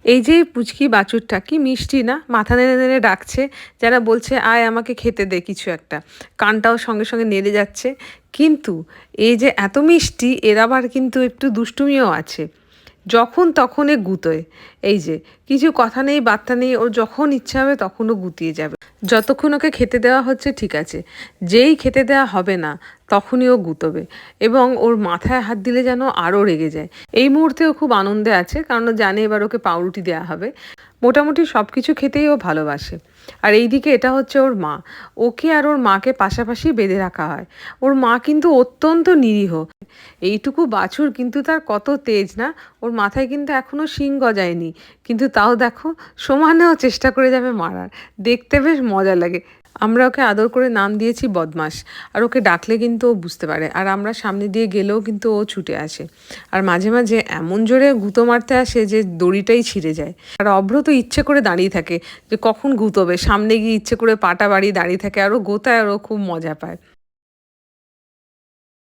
এই যে পুচকি বাছুরটা কি মিষ্টি না, মাথা নেড়ে নেড়ে ডাকছে, যারা বলছে আয় আমাকে খেতে দে কিছু একটা, কানটাও সঙ্গে সঙ্গে নেড়ে যাচ্ছে। কিন্তু এই যে এত মিষ্টি, এর আবার কিন্তু একটু দুষ্টুমিও আছে। যখন তখন এ গুতোয়। এই যে কিছু কথা নেই বার্তা নেই, ওর যখন ইচ্ছা হবে তখনও গুতিয়ে যাবে। যতক্ষণ ওকে খেতে দেওয়া হচ্ছে ঠিক আছে, যেই খেতে দেওয়া হবে না তখনই ও গুতোবে, এবং ওর মাথায় হাত দিলে যেন আরও রেগে যায়। এই মুহূর্তে ও খুব আনন্দে আছে, কারণ ও জানে এবার ওকে পাউরুটি দেওয়া হবে। মোটামুটি সব কিছু খেতেই ও ভালোবাসে। আর এইদিকে এটা হচ্ছে ওর মা। ওকে আর ওর মাকে পাশাপাশি বেঁধে রাখা হয়। ওর মা কিন্তু অত্যন্ত নিরীহ। এইটুকু বাছুর কিন্তু তার কত তেজ না, ওর মাথায় কিন্তু এখনো শিং গজায়নি, কিন্তু তাও দেখো সমানেও চেষ্টা করে যাবে মারার। দেখতে বেশ মজা লাগে। আমরা ওকে আদর করে নাম দিয়েছি বদমাস। আর ওকে ডাকলে কিন্তু ও বুঝতে পারে, আর আমরা সামনে দিয়ে গেলেও কিন্তু ও ছুটে আসে। আর মাঝে মাঝে এমন জোরে গুঁতো মারতে আসে যে দড়িটাই ছিঁড়ে যায়। আর অভ্র তো ইচ্ছে করে দাঁড়িয়ে থাকে যে কখন গুঁতোবে, সামনে গিয়ে ইচ্ছে করে পাটা বাড়িয়ে দাঁড়িয়ে থাকে, আর ও গোতায় আর ও খুব মজা পায়।